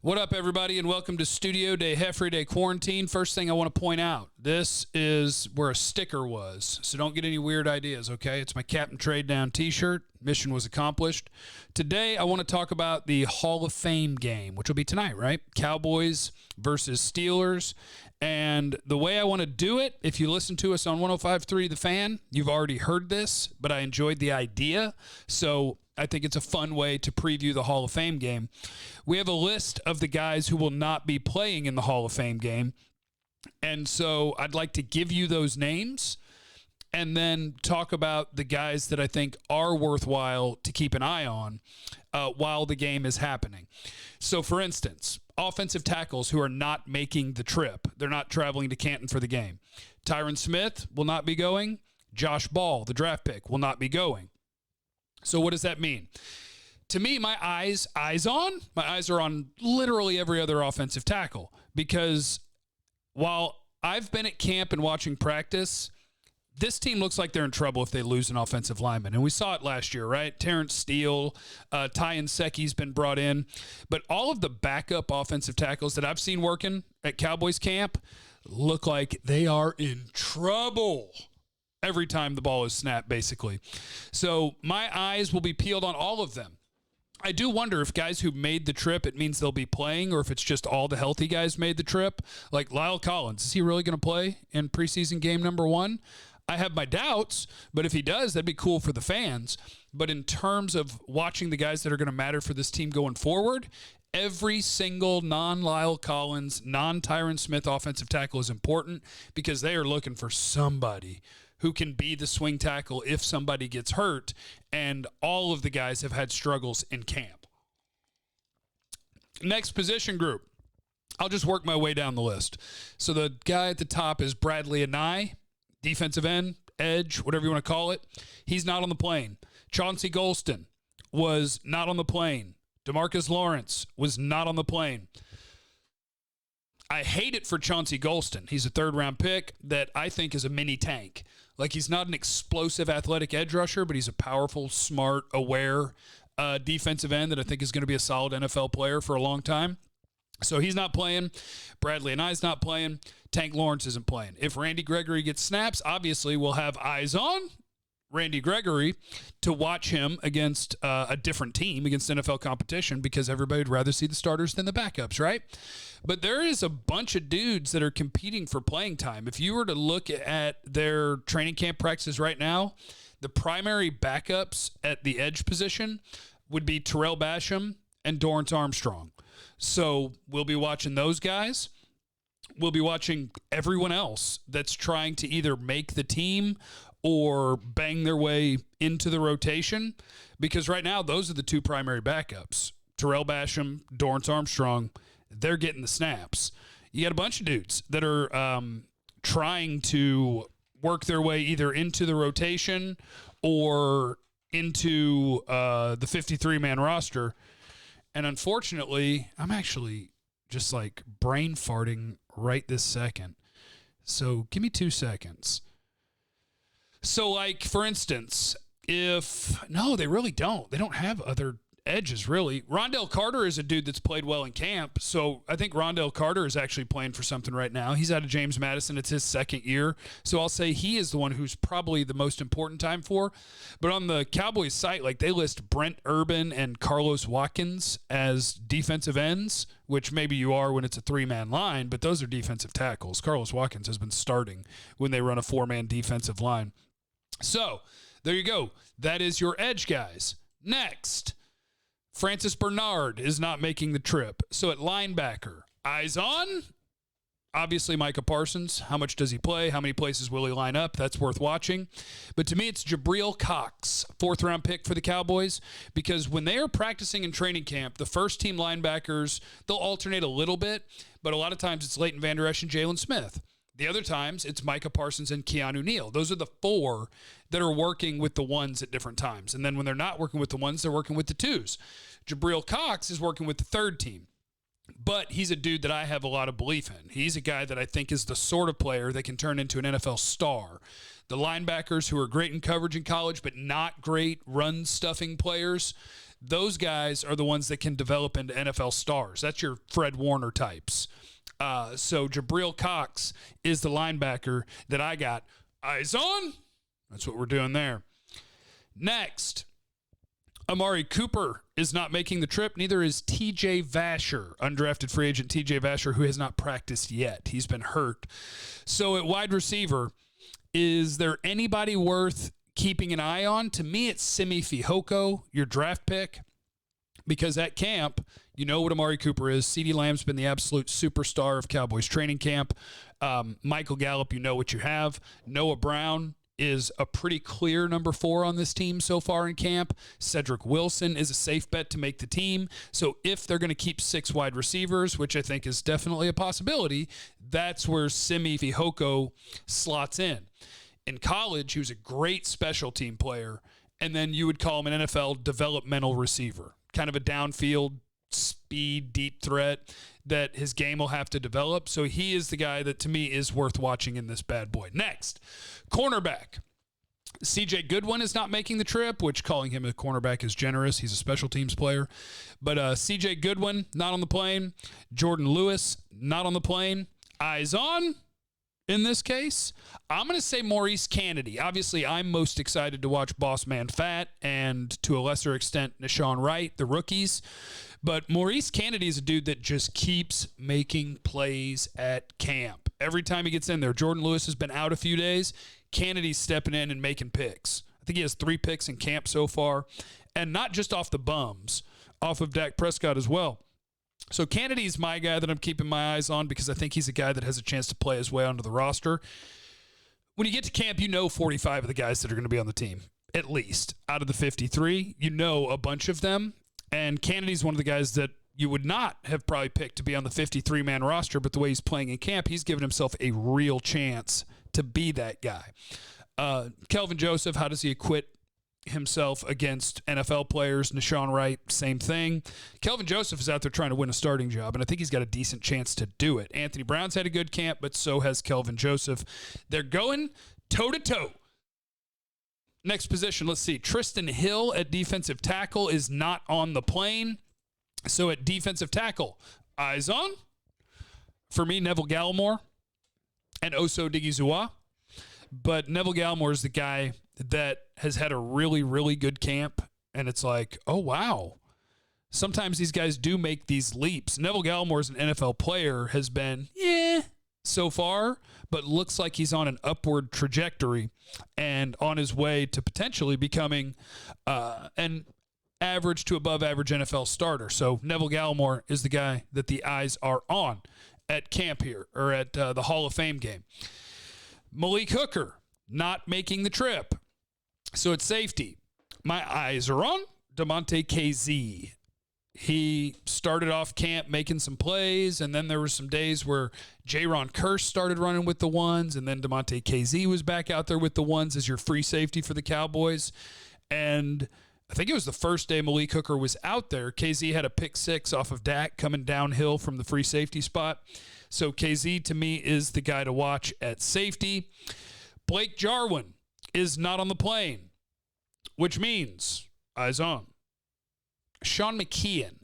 What up, everybody, and welcome to Studio Day Heffrey Day Quarantine. First thing I want to point out, this is where a sticker was, so don't get any weird ideas, okay? It's my Captain Trade Down t-shirt. Mission was accomplished. Today, I want to talk about the Hall of Fame game, which will be tonight, right? Cowboys versus Steelers. And the way I want to do it, if you listen to us on 105.3 The Fan, you've already heard this, but I enjoyed the idea, so I think it's a fun way to preview the Hall of Fame game. We have a list of the guys who will not be playing in the Hall of Fame game. And so I'd like to give you those names and then talk about the guys that I think are worthwhile to keep an eye on while the game is happening. So, for instance, offensive tackles who are not making the trip. They're not traveling to Canton for the game. Tyron Smith will not be going. Josh Ball, the draft pick, will not be going. So what does that mean? To me, my eyes are on literally every other offensive tackle, because while I've been at camp and watching practice, this team looks like they're in trouble if they lose an offensive lineman. And we saw it last year, right? Terrence Steele, Ty Nsekhe's been brought in. But all of the backup offensive tackles that I've seen working at Cowboys camp look like they are in trouble every time the ball is snapped, basically. So my eyes will be peeled on all of them. I do wonder if guys who made the trip, it means they'll be playing, or if it's just all the healthy guys made the trip. Like Lyle Collins, is he really going to play in preseason game number 1? I have my doubts, but if he does, that'd be cool for the fans. But in terms of watching the guys that are going to matter for this team going forward, every single non-Lyle Collins, non-Tyron Smith offensive tackle is important, because they are looking for somebody who can be the swing tackle if somebody gets hurt, and all of the guys have had struggles in camp. Next position group. I'll just work my way down the list. So the guy at the top is Bradley Anae, defensive end, edge, whatever you want to call it. He's not on the plane. Chauncey Golston was not on the plane. DeMarcus Lawrence was not on the plane. I hate it for Chauncey Golston. He's a third-round pick that I think is a mini tank. Like, he's not an explosive athletic edge rusher, but he's a powerful, smart, aware defensive end that I think is going to be a solid NFL player for a long time. So he's not playing. Bradley Anae's not playing. Tank Lawrence isn't playing. If Randy Gregory gets snaps, obviously we'll have eyes on Randy Gregory to watch him against a different team, against NFL competition, because everybody would rather see the starters than the backups, right? But there is a bunch of dudes that are competing for playing time. If you were to look at their training camp practices right now, the primary backups at the edge position would be Terrell Basham and Dorrance Armstrong. So we'll be watching those guys. We'll be watching everyone else that's trying to either make the team or bang their way into the rotation, because right now those are the two primary backups. Terrell Basham, Dorrance Armstrong, they're getting the snaps. You got a bunch of dudes that are trying to work their way either into the rotation or into the 53-man roster. And unfortunately, I'm actually just like brain farting right this second. So give me 2 seconds. So, like, for instance, no, they really don't. They don't have other edges, really. Rondell Carter is a dude that's played well in camp. So I think Rondell Carter is actually playing for something right now. He's out of James Madison. It's his second year. So I'll say he is the one who's probably the most important time for. But on the Cowboys site, like, they list Brent Urban and Carlos Watkins as defensive ends, which maybe you are when it's a 3-man line, but those are defensive tackles. Carlos Watkins has been starting when they run a 4-man defensive line. So there you go. That is your edge guys. Next, Francis Bernard is not making the trip. So at linebacker, eyes on, obviously Micah Parsons. How much does he play? How many places will he line up? That's worth watching. But to me, it's Jabril Cox, 4th-round pick for the Cowboys, because when they are practicing in training camp, the first-team linebackers, they'll alternate a little bit, but a lot of times it's Leighton Vander Esch and Jalen Smith. The other times, it's Micah Parsons and Keanu Neal. Those are the 4 that are working with the 1s at different times. And then when they're not working with the 1s, they're working with the 2s. Jabril Cox is working with the 3rd team. But he's a dude that I have a lot of belief in. He's a guy that I think is the sort of player that can turn into an NFL star. The linebackers who are great in coverage in college but not great run-stuffing players, Those guys are the ones that can develop into NFL stars. That's your Fred Warner types. So Jabril Cox is the linebacker that I got eyes on. That's what we're doing there. Next, Amari Cooper is not making the trip. Neither is TJ Vasher, undrafted free agent TJ Vasher, who has not practiced yet. He's been hurt. So at wide receiver, is there anybody worth keeping an eye on? To me, it's Simi Fehoko, your draft pick, because at camp, you know what Amari Cooper is. CeeDee Lamb's been the absolute superstar of Cowboys training camp. Michael Gallup, you know what you have. Noah Brown is a pretty clear number 4 on this team so far in camp. Cedric Wilson is a safe bet to make the team. So if they're going to keep 6 wide receivers, which I think is definitely a possibility, that's where Simi Fehoko slots in. In college, he was a great special team player, and then you would call him an NFL developmental receiver, kind of a downfield speed, deep threat that his game will have to develop. So he is the guy that, to me, is worth watching in this bad boy. Next, cornerback. CJ Goodwin is not making the trip, which calling him a cornerback is generous. He's a special teams player. But CJ Goodwin, not on the plane. Jordan Lewis, not on the plane. Eyes on. In this case, I'm going to say Maurice Kennedy. Obviously, I'm most excited to watch Boss Man Fat and, to a lesser extent, Nashawn Wright, the rookies. But Maurice Kennedy is a dude that just keeps making plays at camp. Every time he gets in there, Jordan Lewis has been out a few days. Kennedy's stepping in and making picks. I think he has 3 picks in camp so far, and not just off the bums, off of Dak Prescott as well. So Kennedy's my guy that I'm keeping my eyes on because I think he's a guy that has a chance to play his way onto the roster. When you get to camp, you know 45 of the guys that are going to be on the team, at least. Out of the 53, you know a bunch of them. And Kennedy's one of the guys that you would not have probably picked to be on the 53-man roster, but the way he's playing in camp, he's given himself a real chance to be that guy. Kelvin Joseph, how does he acquit himself against NFL players? Nashawn Wright, same thing. Kelvin Joseph is out there trying to win a starting job, and I think he's got a decent chance to do it. Anthony Brown's had a good camp, but so has Kelvin Joseph. They're going toe-to-toe. Next position, let's see. Tristan Hill at defensive tackle is not on the plane. So at defensive tackle, eyes on. For me, Neville Gallimore and Oso Digizua. But Neville Gallimore is the guy that has had a really, really good camp. And it's like, oh, wow. Sometimes these guys do make these leaps. Neville Gallimore as an NFL player has been, so far, but looks like he's on an upward trajectory and on his way to potentially becoming an average to above average NFL starter. So Neville Gallimore is the guy that the eyes are on at camp here, or at the Hall of Fame game. Malik Hooker not making the trip. So at safety, my eyes are on DeMonte KZ. He started off camp making some plays, and then there were some days where Jaron Kearse started running with the ones, and then DeMonte KZ was back out there with the ones as your free safety for the Cowboys. And I think it was the first day Malik Hooker was out there. KZ had a pick 6 off of Dak coming downhill from the free safety spot. So KZ, to me, is the guy to watch at safety. Blake Jarwin is not on the plane, which means eyes on. Sean McKeon.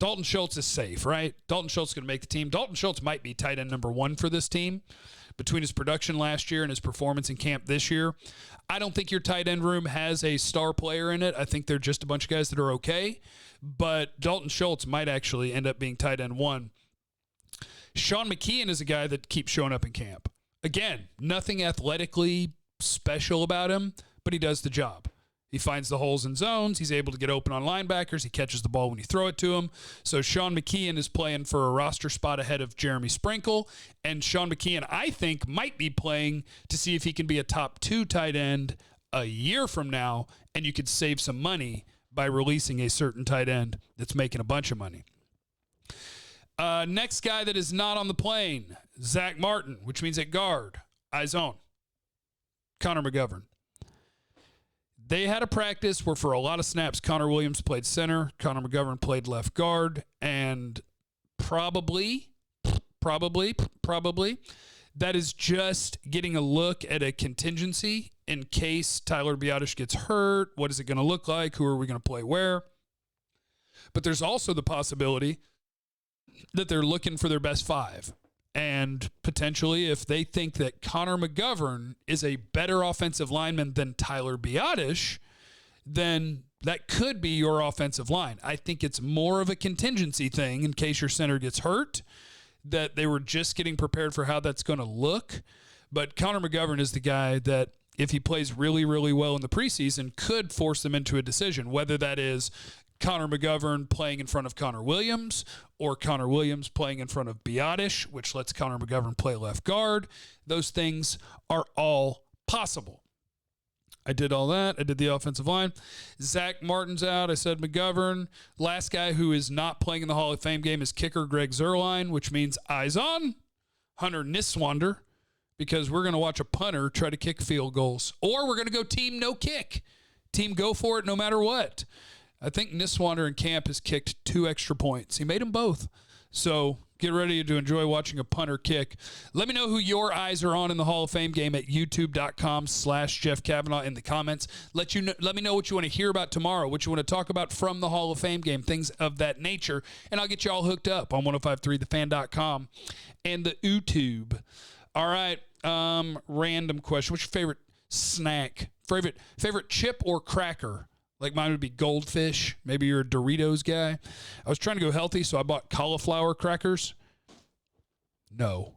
Dalton Schultz is safe, right? Dalton Schultz is going to make the team. Dalton Schultz might be tight end number 1 for this team between his production last year and his performance in camp this year. I don't think your tight end room has a star player in it. I think they're just a bunch of guys that are okay. But Dalton Schultz might actually end up being tight end 1. Sean McKeon is a guy that keeps showing up in camp. Again, nothing athletically special about him, but he does the job. He finds the holes in zones. He's able to get open on linebackers. He catches the ball when you throw it to him. So Sean McKeon is playing for a roster spot ahead of Jeremy Sprinkle. And Sean McKeon, I think, might be playing to see if he can be a top 2 tight end a year from now, and you could save some money by releasing a certain tight end that's making a bunch of money. Next guy that is not on the plane, Zach Martin, which means at guard, eyes on. Connor McGovern. They had a practice where for a lot of snaps, Connor Williams played center, Connor McGovern played left guard, and probably, that is just getting a look at a contingency in case Tyler Biadasz gets hurt. What is it going to look like? Who are we going to play where? But there's also the possibility that they're looking for their best 5. And potentially, if they think that Connor McGovern is a better offensive lineman than Tyler Biadasz, then that could be your offensive line. I think it's more of a contingency thing in case your center gets hurt, that they were just getting prepared for how that's going to look. But Connor McGovern is the guy that, if he plays really, really well in the preseason, could force them into a decision, whether that is Connor McGovern playing in front of Connor Williams or Connor Williams playing in front of Biadasz, which lets Connor McGovern play left guard. Those things are all possible. I did all that. I did the offensive line. Zach Martin's out. I said McGovern. Last guy who is not playing in the Hall of Fame game is kicker Greg Zuerlein, which means eyes on Hunter Niswander, because we're going to watch a punter try to kick field goals. Or we're going to go team no kick. Team go for it no matter what. I think Niswander in camp has kicked 2 extra points. He made them both. So get ready to enjoy watching a punter kick. Let me know who your eyes are on in the Hall of Fame game at youtube.com/Jeff Kavanaugh in the comments. Let me know what you want to hear about tomorrow, what you want to talk about from the Hall of Fame game, things of that nature. And I'll get you all hooked up on 1053thefan.com and the YouTube. All right, random question. What's your favorite snack? Favorite chip or cracker? Like mine would be Goldfish. Maybe you're a Doritos guy. I was trying to go healthy, so I bought cauliflower crackers. No.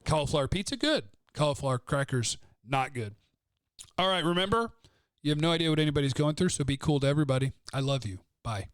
Cauliflower pizza, good. Cauliflower crackers, not good. All right, remember, you have no idea what anybody's going through, so be cool to everybody. I love you. Bye.